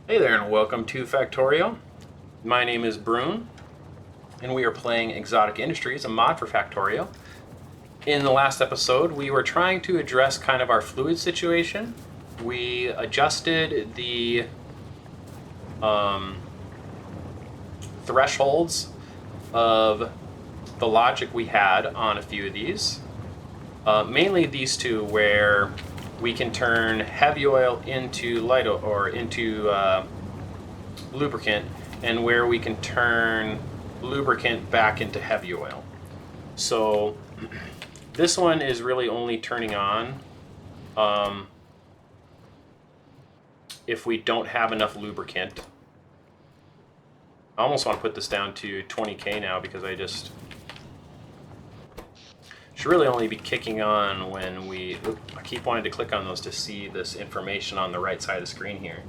Hey there and welcome to Factorio. My name is Brune and we are playing Exotic Industries, a mod for Factorio. In the last episode we were trying to address kind of our fluid situation. We adjusted the thresholds of the logic we had on a few of these. Mainly these two where we can turn heavy oil into light oil or into lubricant, and where we can turn lubricant back into heavy oil. So this one is really only turning on if we don't have enough lubricant. I almost want to put this down to 20k now because I just should really only be kicking on when we... I keep wanting to click on those to see this information on the right side of the screen here.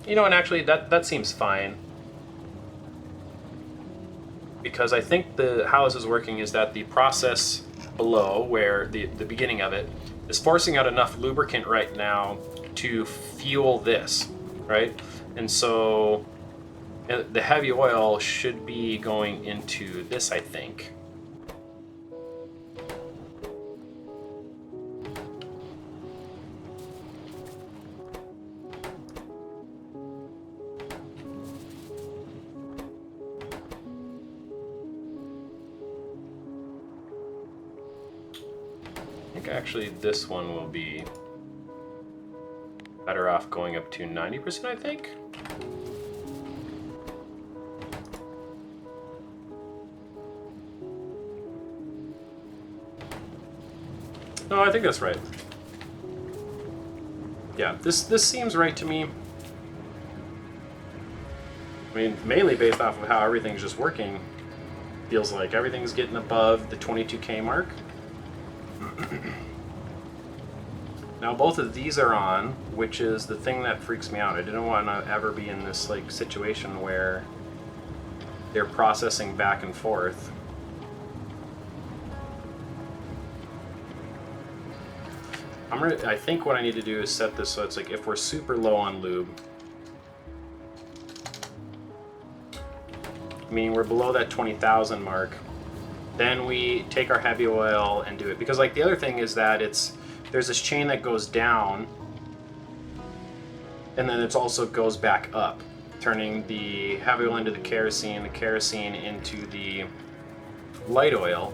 And actually that seems fine. Because I think how this is working is that the process below, where the beginning of it, is forcing out enough lubricant right now to fuel this, right? And so the heavy oil should be going into this, I think. I think actually this one will be better off going up to 90%, I think. No, I think that's right. Yeah, this seems right to me. I mean, mainly based off of how everything's just working. Feels like everything's getting above the 22k mark. Now both of these are on, which is the thing that freaks me out. I didn't want to ever be in this like situation where they're processing back and forth. I think what I need to do is set this so it's like if we're super low on lube, I mean we're below that 20,000 mark, then we take our heavy oil and do it. Because like the other thing is that there's this chain that goes down and then it also goes back up, turning the heavy oil into the kerosene into the light oil.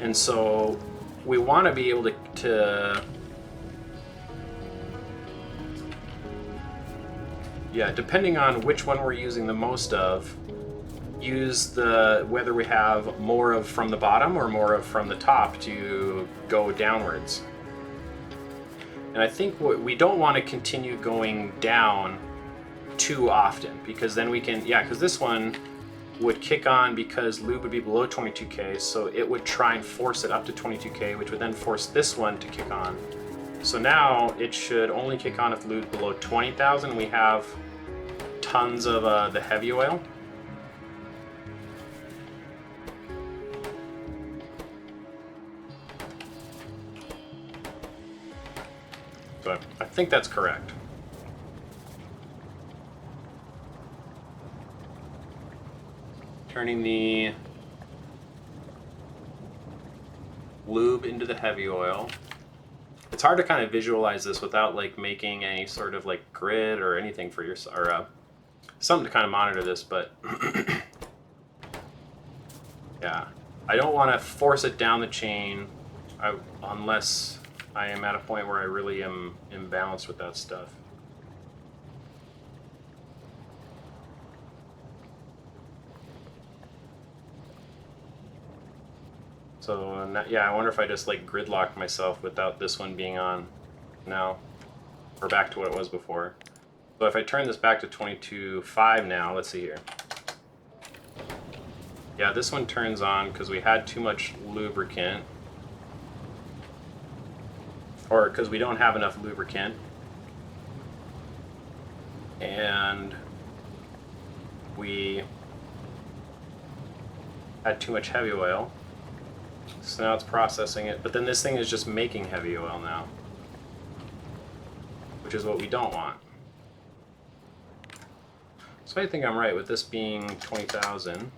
And so we want to be able to depending on which one we're using the most of, use whether we have more of from the bottom or more of from the top to go downwards. And I think we don't want to continue going down too often, because then we can, because this one would kick on because lube would be below 22k, so it would try and force it up to 22k, which would then force this one to kick on. So now it should only kick on if lube below 20,000. We have tons of the heavy oil. So I think that's correct. Turning the lube into the heavy oil. It's hard to kind of visualize this without like making any sort of like grid or anything for your something to kind of monitor this, but yeah, I don't want to force it down the chain unless I am at a point where I really am imbalanced with that stuff. So I wonder if I just like gridlocked myself without this one being on now, or back to what it was before. So if I turn this back to 22.5 now, let's see here. Yeah, this one turns on because we had too much lubricant, or because we don't have enough lubricant, and we had too much heavy oil. So now it's processing it, but then this thing is just making heavy oil now, which is what we don't want. So I think I'm right with this being 20,000.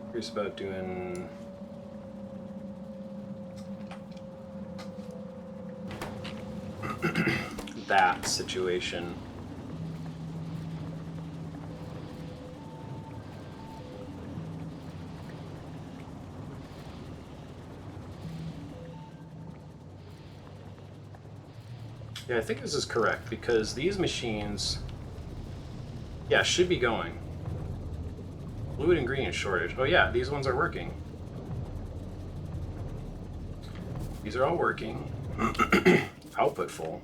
Curious about doing that situation. Yeah, I think this is correct because these machines, yeah, should be going. Fluid ingredient shortage. Oh yeah, these ones are working. These are all working. Output full.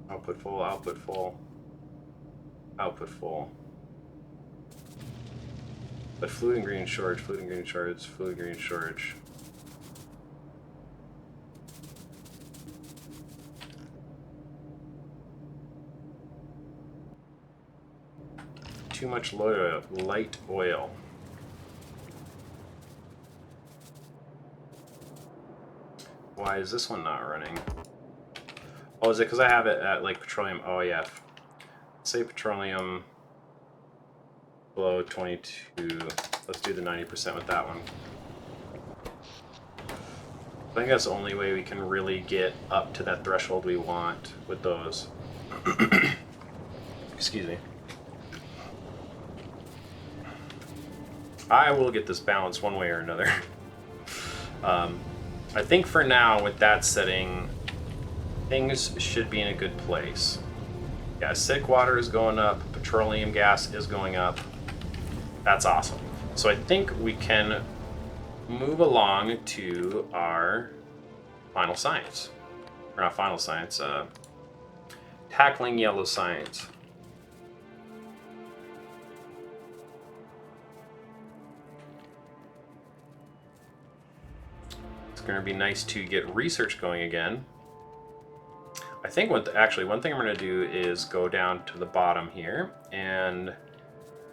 Output full, output full. Output full. But fluid ingredient shortage, fluid ingredient shortage, fluid ingredient shortage. Too much light oil. Why is this one not running? Oh, is it because I have it at like petroleum? Oh yeah. Say petroleum below 22. Let's do the 90% with that one. I think that's the only way we can really get up to that threshold we want with those. Excuse me. I will get this balanced one way or another. I think for now, with that setting, things should be in a good place. Yeah, acidic water is going up, petroleum gas is going up. That's awesome. So I think we can move along to our final science. Or not final science, tackling yellow science. It's going to be nice to get research going again. I think one thing I'm going to do is go down to the bottom here and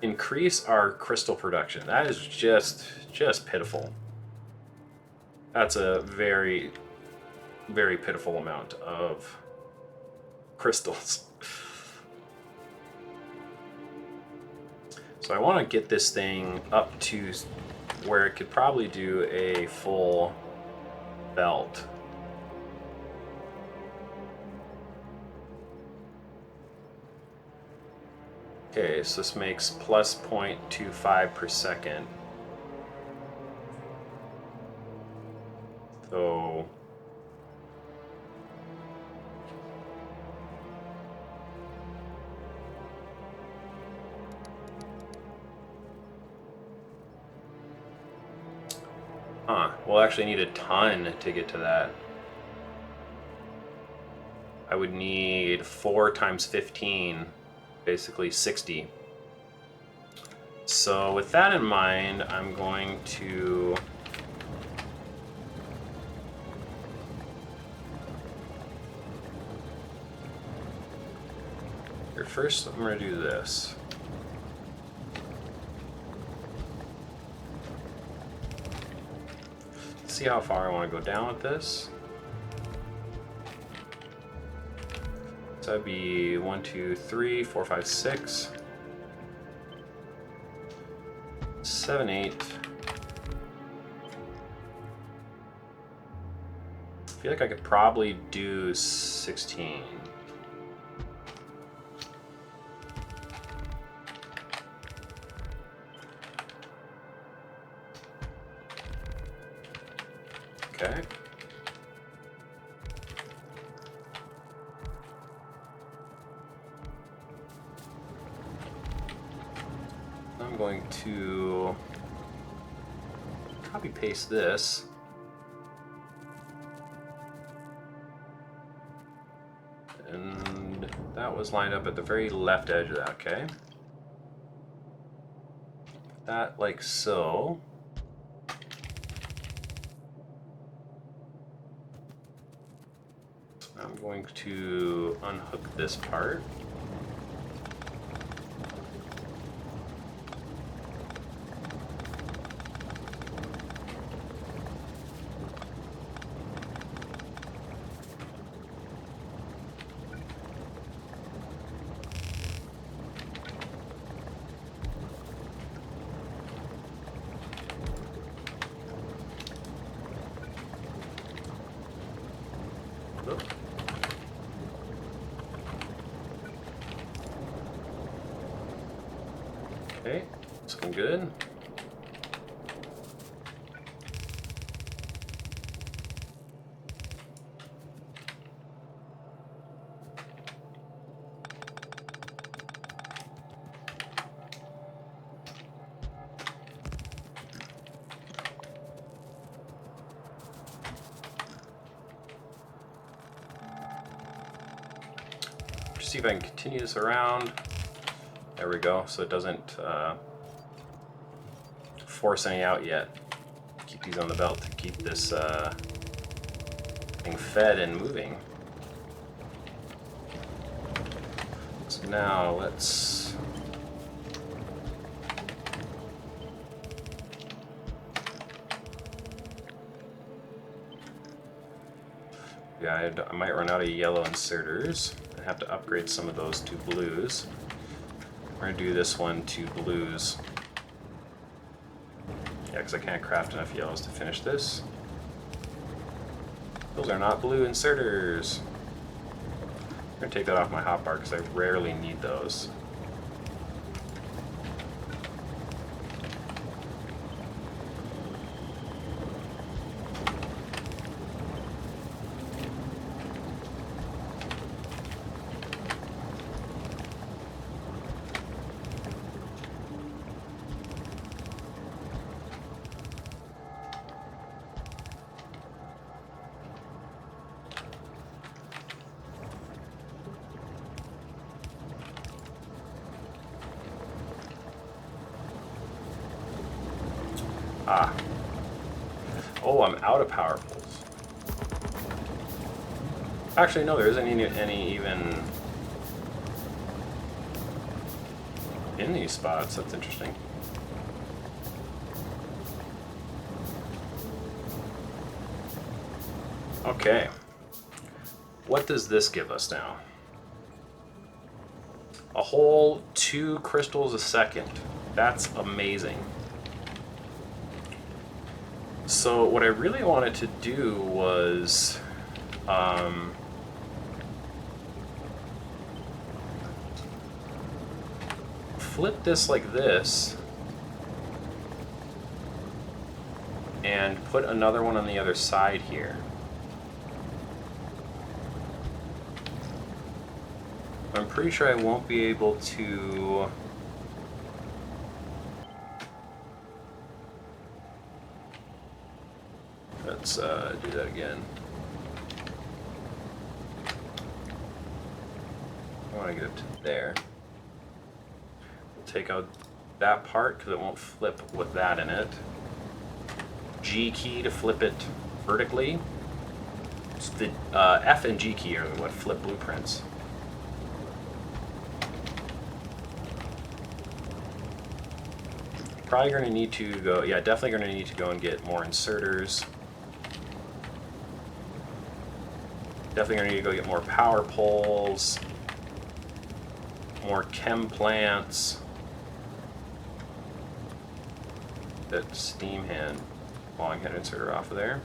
increase our crystal production. That is just pitiful. That's a very, very pitiful amount of crystals. So I want to get this thing up to where it could probably do a full belt. Okay, so this makes plus 0.25 per second. So we'll actually need a ton to get to that. I would need 4 times 15, basically 60. So with that in mind, I'm going to first I'm going to do this. See how far I want to go down with this. So that'd be 1, 2, 3, 4, 5, 6, 7, 8. I feel like I could probably do 16. Okay. I'm going to copy paste this. And that was lined up at the very left edge of that, okay? That like so. I'm going to unhook this part. Okay, it's looking good. See if I can continue this around. There we go, so it doesn't force any out yet. Keep these on the belt to keep this thing fed and moving. So now let's I might run out of yellow inserters. I have to upgrade some of those to blues. We're gonna do this one to blues. Yeah, because I can't craft enough yellows to finish this. Those are not blue inserters. I'm gonna take that off my hotbar because I rarely need those. Ah. Oh, I'm out of power poles. Actually, no, there isn't any even in these spots. That's interesting. Okay. What does this give us now? A whole 2 crystals a second. That's amazing. So what I really wanted to do was flip this like this and put another one on the other side here. I'm pretty sure I won't be able to let's do that again. I want to get it to there. We'll take out that part because it won't flip with that in it. G key to flip it vertically. It's the F and G key are what flip blueprints. Probably going to need to go, yeah, definitely going to need to go and get more inserters. Definitely going to need to go get more power poles, more chem plants. That steam hand, long head inserter off of there.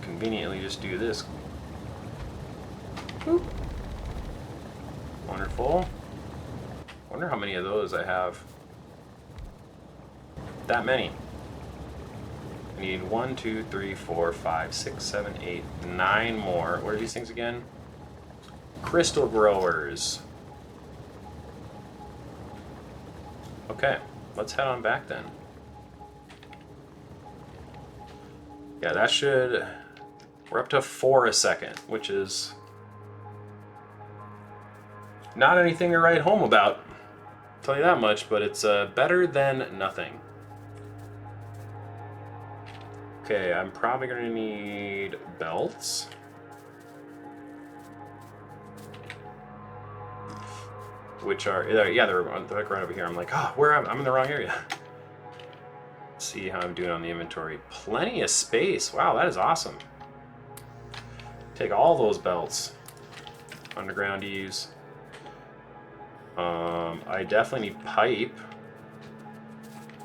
Conveniently just do this. Boop. Wonderful. Wonder how many of those I have. That many. I need 1, 2, 3, 4, 5, 6, 7, 8, 9 more. What are these things again? Crystal growers. Okay, let's head on back then. Yeah, that should... We're up to 4 a second, which is not anything to write home about. Tell you that much, but it's better than nothing. Okay, I'm probably going to need belts. Which are, yeah, they're like right over here. I'm like, oh, where I'm in the wrong area. Let's see how I'm doing on the inventory. Plenty of space. Wow, that is awesome. Take all those belts. Underground use. I definitely need pipe.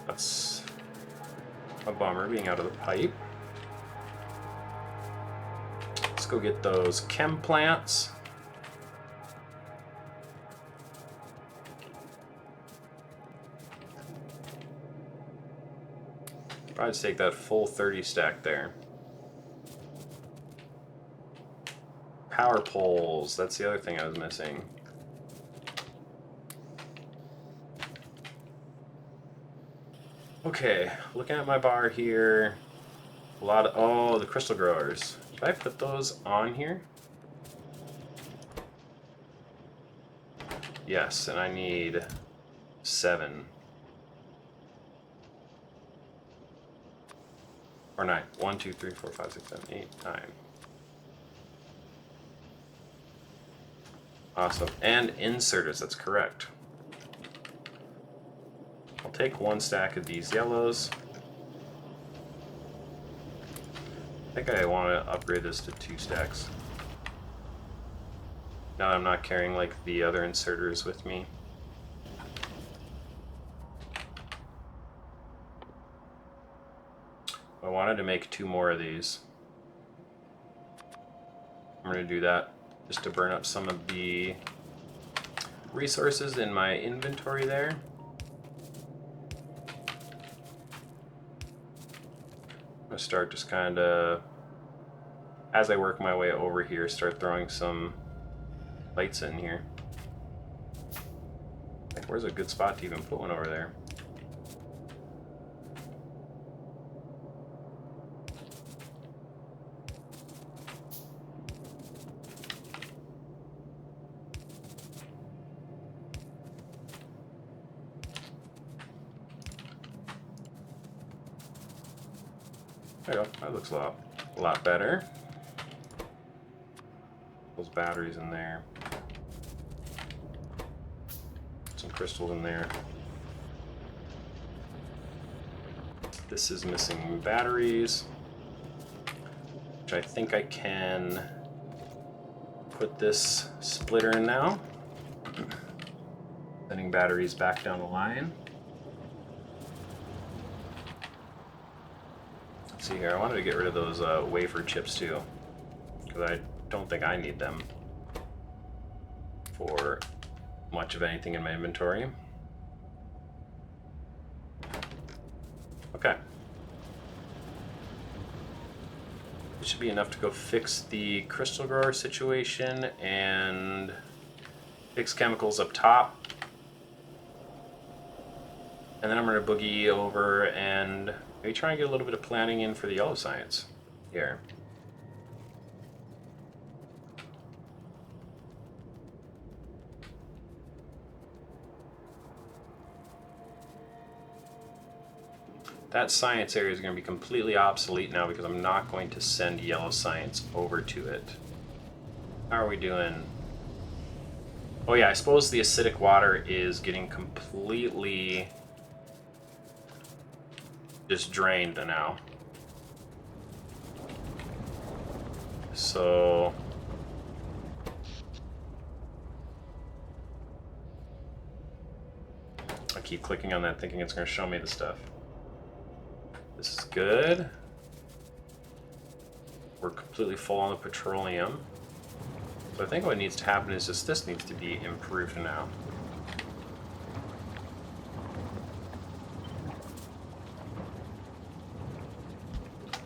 That's a bummer, being out of the pipe. Let's go get those chem plants. Probably just take that full 30 stack there. Power poles, that's the other thing I was missing. Okay, looking at my bar here, a lot of, oh, the crystal growers. Did I put those on here? Yes, and I need 7. Or 9. 1, 2, 3, 4, 5, 6, 7, 8, 9. Awesome. And inserters, that's correct. I'll take 1 stack of these yellows. I think I want to upgrade this to 2 stacks. Now that I'm not carrying like the other inserters with me. I wanted to make 2 more of these. I'm going to do that just to burn up some of the resources in my inventory there. I'm going to start just kind of, as I work my way over here, start throwing some lights in here. Like, where's a good spot to even put one over there? There you go. That looks a lot better. Those batteries in there. Some crystals in there. This is missing batteries, which I think I can put this splitter in now. Sending batteries back down the line. Let's see here, I wanted to get rid of those wafer chips too, because I don't think I need them for much of anything in my inventory. Okay. It should be enough to go fix the crystal grower situation and fix chemicals up top. And then I'm going to boogie over and maybe try and get a little bit of planning in for the yellow science here. That science area is going to be completely obsolete now because I'm not going to send yellow science over to it. How are we doing? Oh yeah, I suppose the acidic water is getting completely just drained now. So I keep clicking on that thinking it's going to show me the stuff. This is good. We're completely full on the petroleum. So I think what needs to happen is just this needs to be improved now.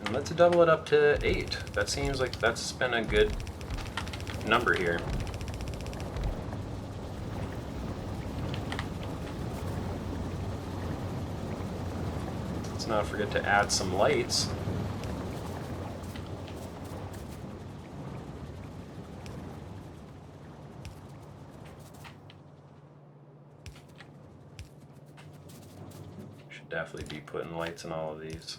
And let's double it up to 8. That seems like that's been a good number here. Let's not forget to add some lights. definitely be putting lights in all of these.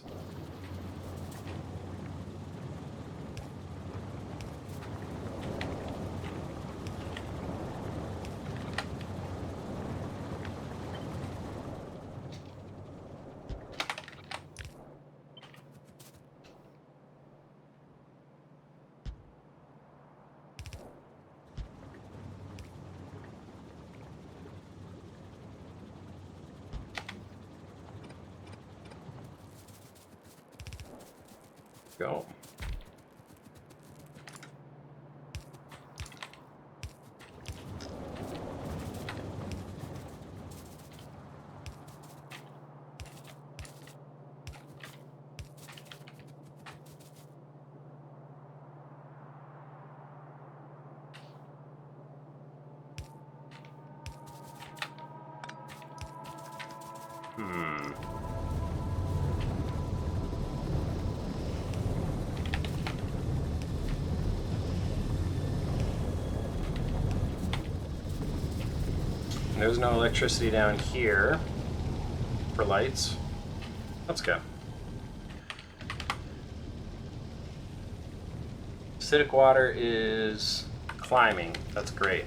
Go. There's no electricity down here for lights. Let's go. Acidic water is climbing. That's great.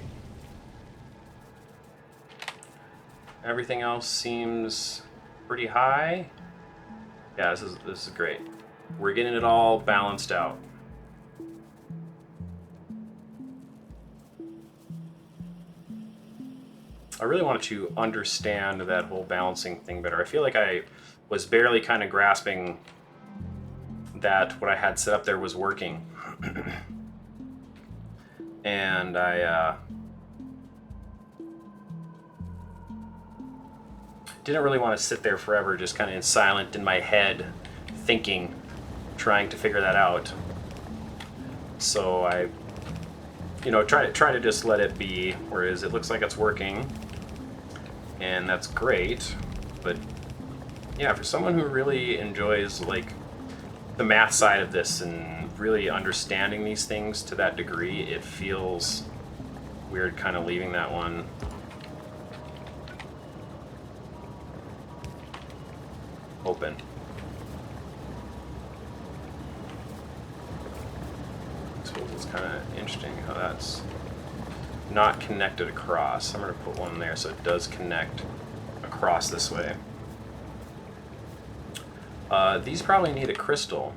Everything else seems pretty high. Yeah, this is great. We're getting it all balanced out. I really wanted to understand that whole balancing thing better. I feel like I was barely kind of grasping that what I had set up there was working. And I didn't really want to sit there forever, just kind of in silent in my head, thinking, trying to figure that out. So I, try to just let it be. Whereas it looks like it's working, and that's great. But yeah, for someone who really enjoys like the math side of this and really understanding these things to that degree, it feels weird kind of leaving that one open. So it's kind of interesting how that's not connected across. I'm going to put one there so it does connect across this way. These probably need a crystal.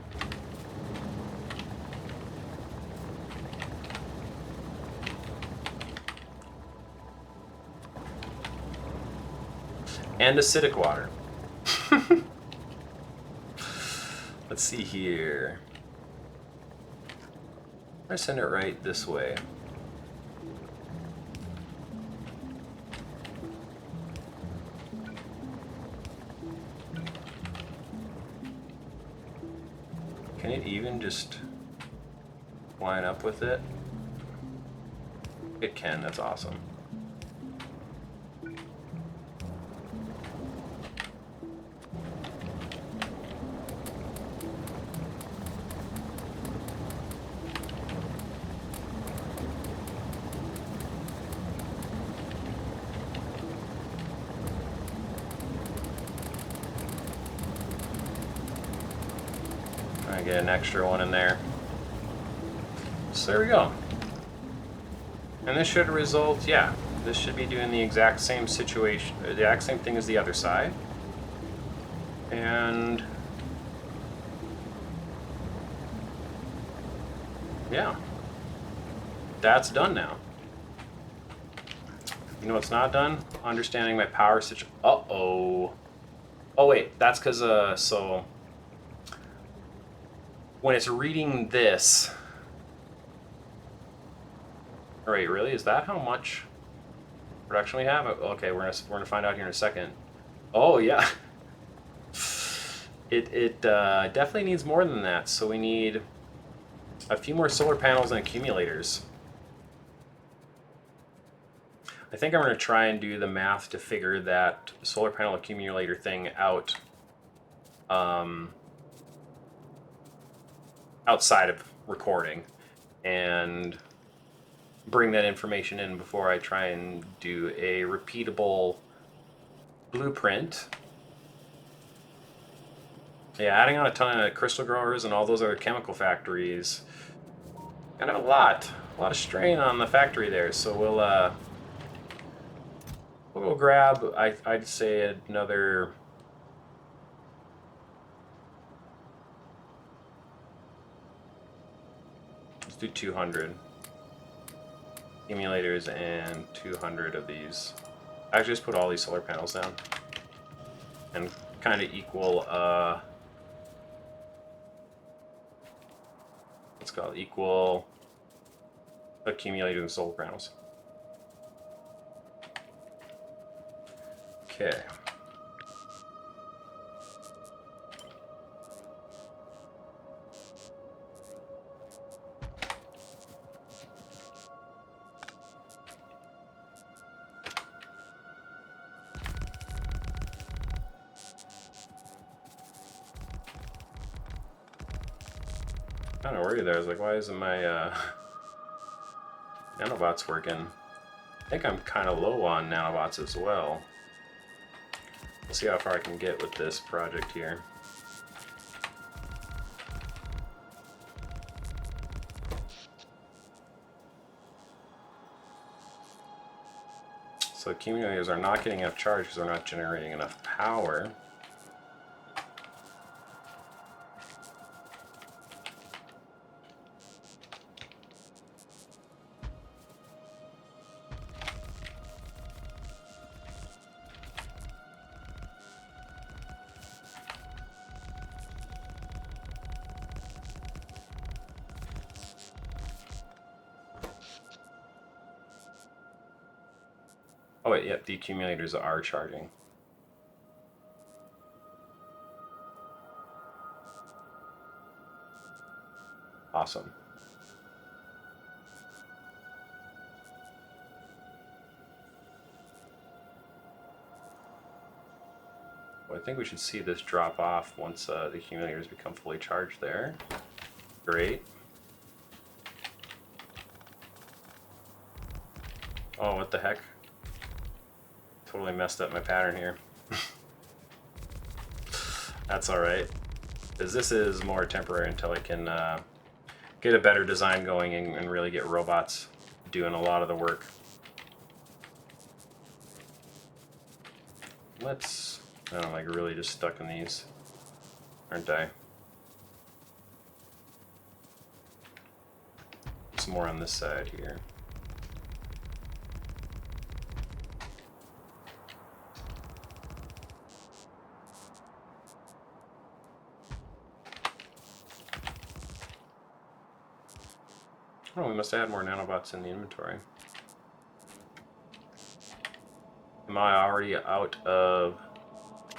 And acidic water. Let's see here. I send it right this way. Can it even just line up with it? It can, that's awesome. I get an extra one in there. So there we go. And this should result, yeah, this should be doing the exact same situation, the exact same thing as the other side. And yeah, that's done now. You know what's not done? Understanding my power situation. Uh-oh. Oh wait, that's because, so when it's reading this, all right, really? Is that how much production we have? Okay, we're gonna find out here in a second. Oh yeah, it definitely needs more than that. So we need a few more solar panels and accumulators. I think I'm gonna try and do the math to figure that solar panel accumulator thing out. Outside of recording, and bring that information in before I try and do a repeatable blueprint Yeah, adding on a ton of crystal growers and all those other chemical factories, kind of a lot of strain on the factory there. So we'll go grab. I'd say another. Let's do 200 accumulators and 200 of these. Actually, just put all these solar panels down and kind of equal. Let's call it equal accumulators and solar panels. Okay. Kind of worried there. I was like, why isn't my nanobots working? I think I'm kind of low on nanobots as well. We'll see how far I can get with this project here. So accumulators are not getting enough charge because they're not generating enough power. Oh wait, yep, the accumulators are charging. Awesome. Well, I think we should see this drop off once the accumulators become fully charged there. Great. Oh, what the heck? Totally messed up my pattern here. That's alright. Because this is more temporary until I can get a better design going and really get robots doing a lot of the work. Let's... I'm like really just stuck in these, aren't I? Some more on this side here. Oh, we must have had more nanobots in the inventory. Am I already out of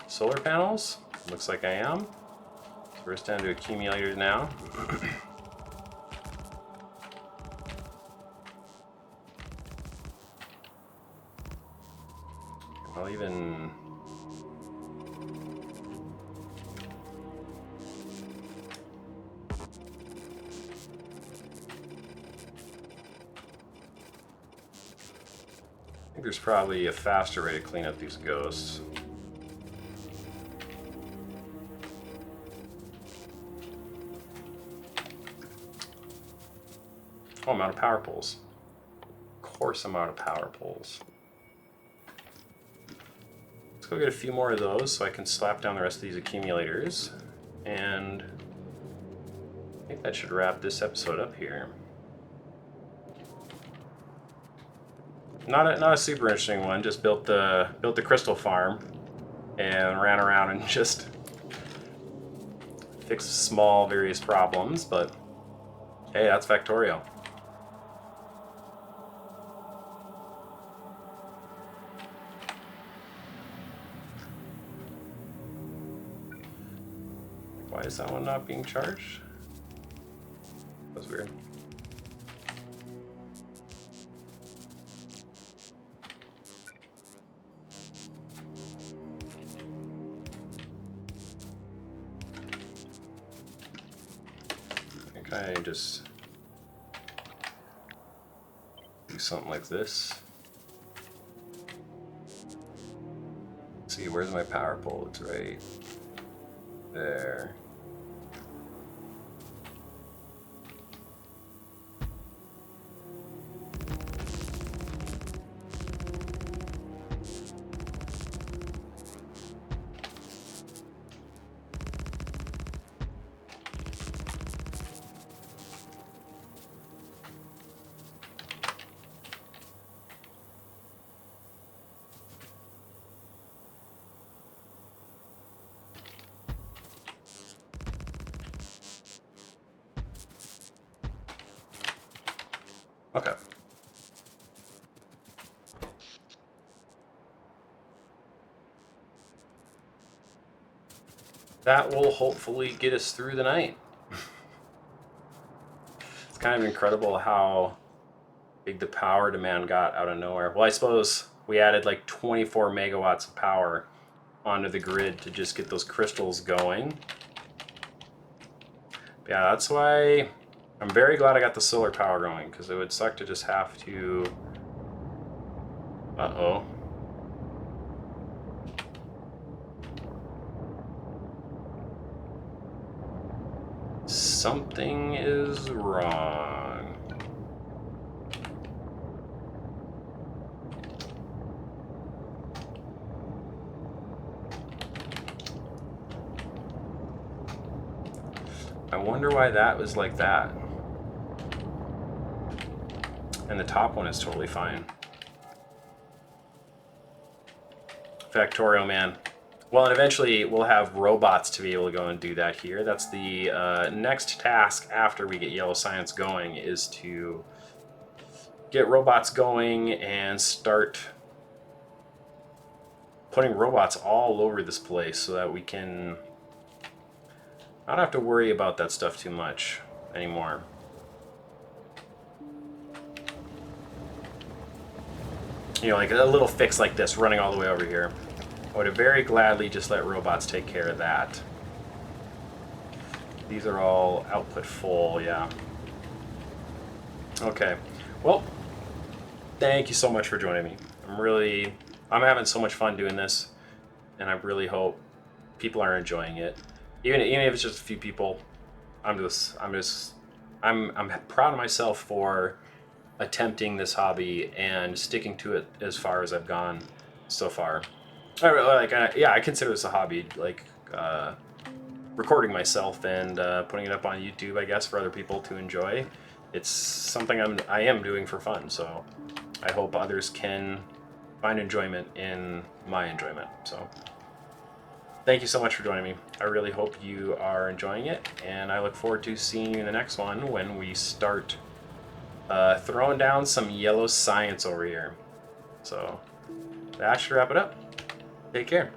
solar panels? Looks like I am. So we're just down to accumulators now. I'll even... I think there's probably a faster way to clean up these ghosts. Oh, I'm out of power poles. Of course I'm out of power poles. Let's go get a few more of those so I can slap down the rest of these accumulators. And I think that should wrap this episode up here. Not a super interesting one. Just built the crystal farm and ran around and just fixed small various problems. But hey, that's Factorio. Why is that one not being charged? That's weird. I just do something like this. Let's see, where's my power pole? It's right There. Okay. That will hopefully get us through the night. It's kind of incredible how big the power demand got out of nowhere. Well, I suppose we added like 24 megawatts of power onto the grid to just get those crystals going. But yeah, that's why I'm very glad I got the solar power going, because it would suck to just have to... Uh-oh. Something is wrong. I wonder why that was like that. And the top one is totally fine. Factorio, man. Well, and eventually we'll have robots to be able to go and do that here. That's the next task after we get Yellow Science going, is to get robots going and start putting robots all over this place so that we can not have to worry about that stuff too much anymore. You know, like a little fix like this running all the way over here. I would have very gladly just let robots take care of that. These are all output full, yeah. Okay, well, thank you so much for joining me. I'm having so much fun doing this, and I really hope people are enjoying it. Even if it's just a few people, I'm proud of myself for attempting this hobby and sticking to it as far as I've gone so far. I consider this a hobby, like recording myself and putting it up on YouTube, I guess, for other people to enjoy. It's something I am doing for fun, so I hope others can find enjoyment in my enjoyment. So thank you so much for joining me. I really hope you are enjoying it, and I look forward to seeing you in the next one when we start throwing down some Yellow Science over here. So that should wrap it up. Take care.